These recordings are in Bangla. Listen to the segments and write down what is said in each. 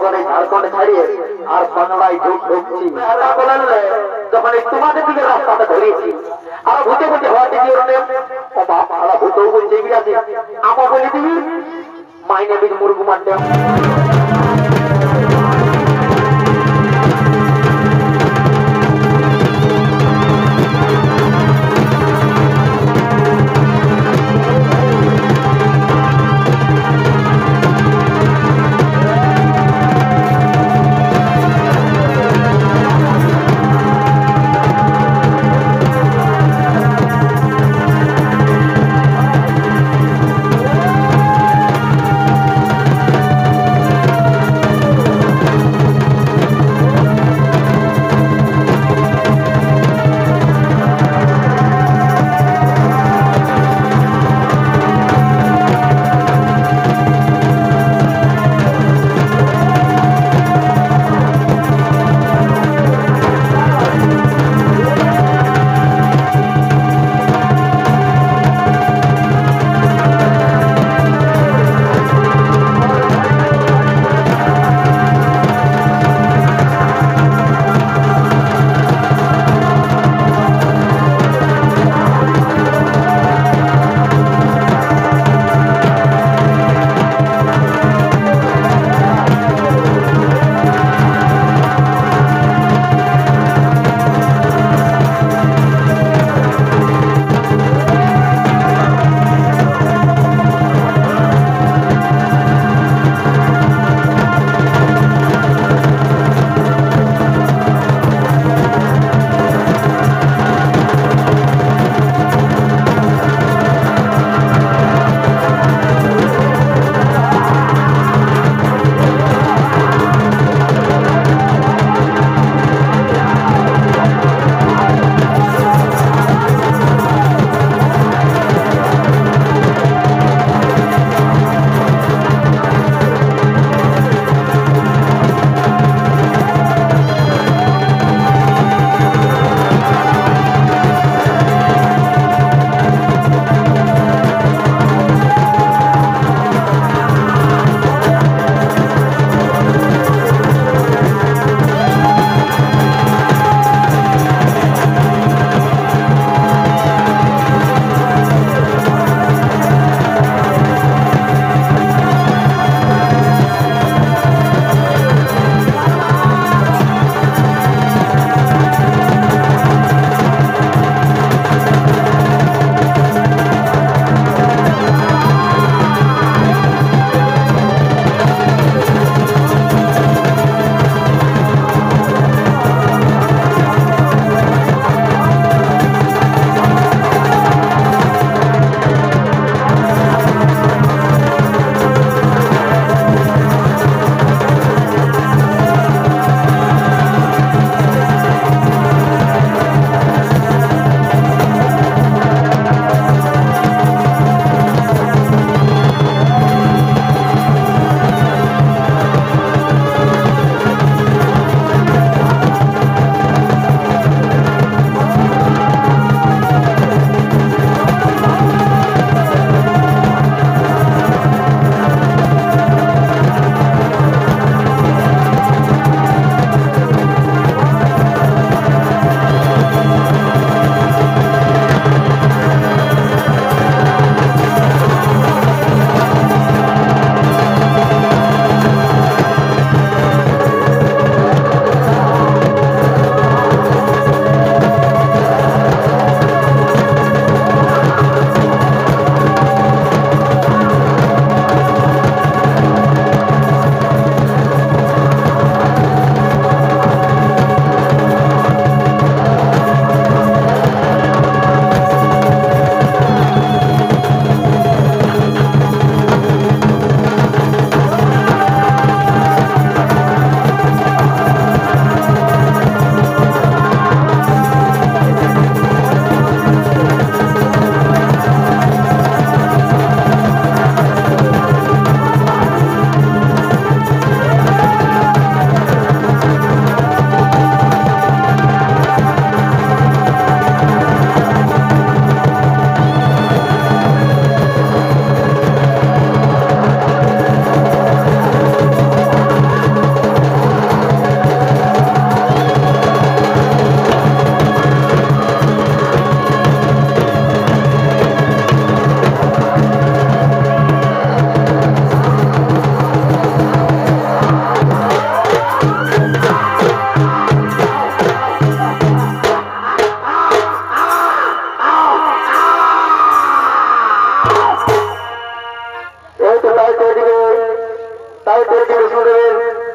তখন এই ঝাড়খণ্ড ছাড়িয়ে আর বাংলায় ঢুকছি বললে যখন এই তোমাদের দিকে রাস্তাটা ধরিয়েছি আর ভূতে ভূতে হওয়া দিকে ও বাপ আলা ভূতও বলছে বিরাজি আমা বলে দিবি মাইনে বিজ মুরগু মারতে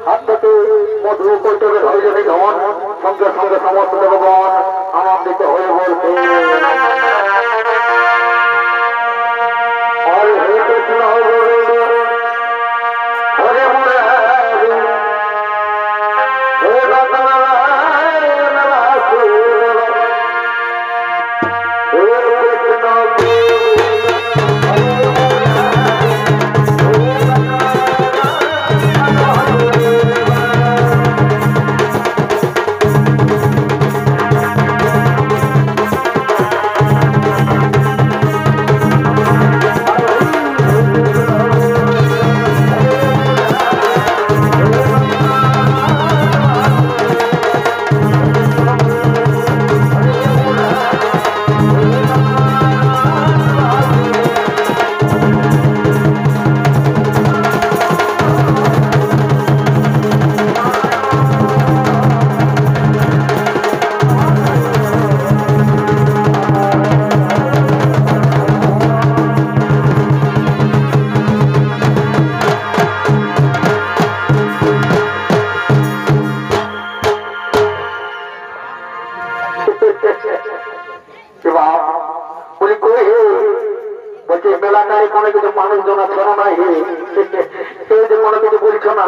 হাত থেকে মধু কৈতবের হরিজনী ধন সঙ্গে সঙ্গে সমস্ত দেবগণ আনন্দিত হয়ে বলছে হরে হরে কৃষ্ণ হরে মুরারি হে নারায়ণ বাসুদেব হে কৃষ্ণ মানুষজন শোনো নাই কোনো কিছু বলছো না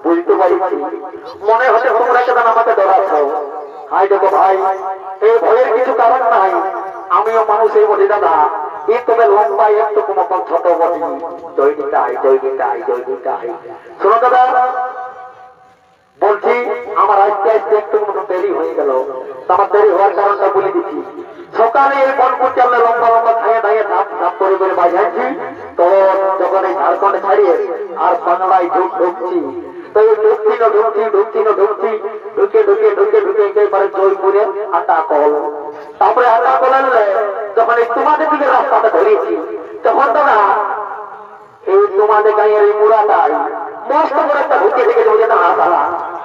বুঝতে পারছি মনে হচ্ছে তোমরা কেন আমাকে ডরাচ্ছ হাই দেখো ভাই এই ভয়ের কিছু কারণ নাই আমিও মানুষ এই বলি দাদা এই তবে লম্বা একটু মতন ছোট বলি জয়নিতাই জয়নিতাই জয়নিতাই শোনো দাদা বলছি আমার আজকে আজকে একটু মতো দেরি হয়ে গেল আমার দেরি হওয়ার কারণটা বলে দিচ্ছি সকালে এই বনপুর চালে লম্বা লম্বা খাইয়ে দাঁড়িয়ে ধাপ ধাপ করে বাজাচ্ছি তো যখন এই ঝাড়খণ্ড ছাড়িয়ে আর বাংলায় ঢুকছি তো এই ঢুকছি ঢুকে একেবারে জয়পুরে আটা কল তারপরে আটা কল আনলে যখন এই তোমাদের দিকে রাস্তাটা ধরিয়েছি তখন তো না এই তোমাদের গাঁয়ের এই মুড়াটাই মস্ত করে একটা ঢুকে থেকে ঢুকে না হাসালা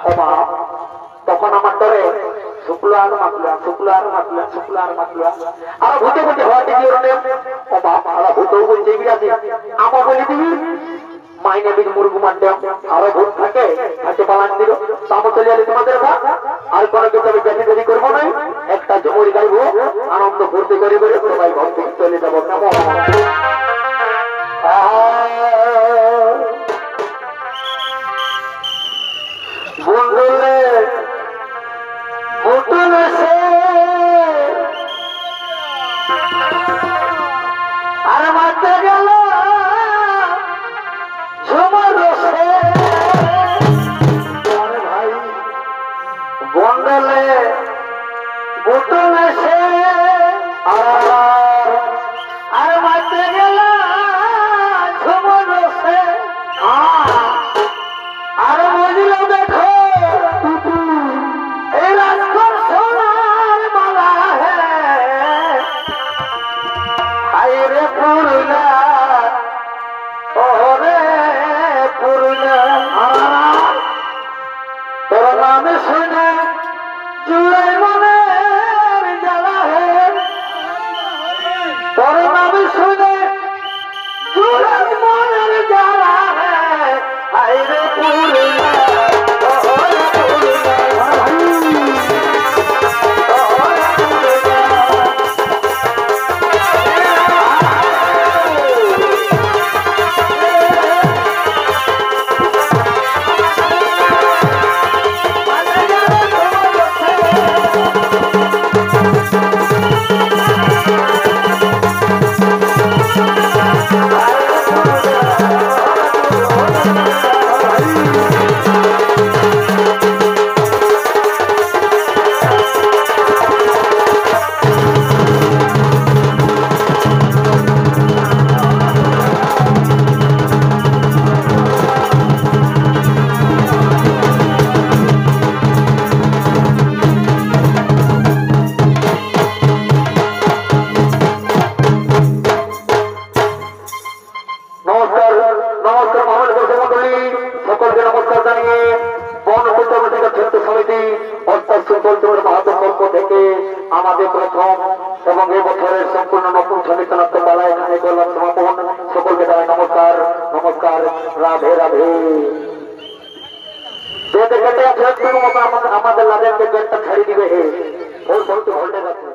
অভাব তখন আমার ধরে শুক্লা আর মাতলা আর ভূতে হওয়া দিদি অভাব আর ভূতও বলছে বিরাজি আমার বলে দিবি মাইনে বিজ মুরগু মারতাম আরো ভূত থাকে হাতে পালান দিল তামো চলে এলে তোমাদের আর কোনো কিছু আমি বেশি দেরি করবো না একটা ঝুমুরি গাইবো আনন্দ ফুর্তি করে সবাই ঘর থেকে চলে যাবো কেমন বন্ধুরে বুটুলে সে আর মাতে গেল ঝুমুর সে ভাই বন্ধুলে বুটুলে সে আর মাতে গেল ঝুমুর সে আর বুঝল দেখো আমাদের প্রথম এবং এই বছরের সম্পূর্ণ নতুন সমিতি নাট্যপালা এখানে করলাম সমাপন। সকলকে জানাই নমস্কার, নমস্কার, রাধে রাধে। বেদে কেটে আছে আমাদের লাদেনকে গেটটা ছেড়ে দিবে হে ওর বহুত ভোল্টেজ আছে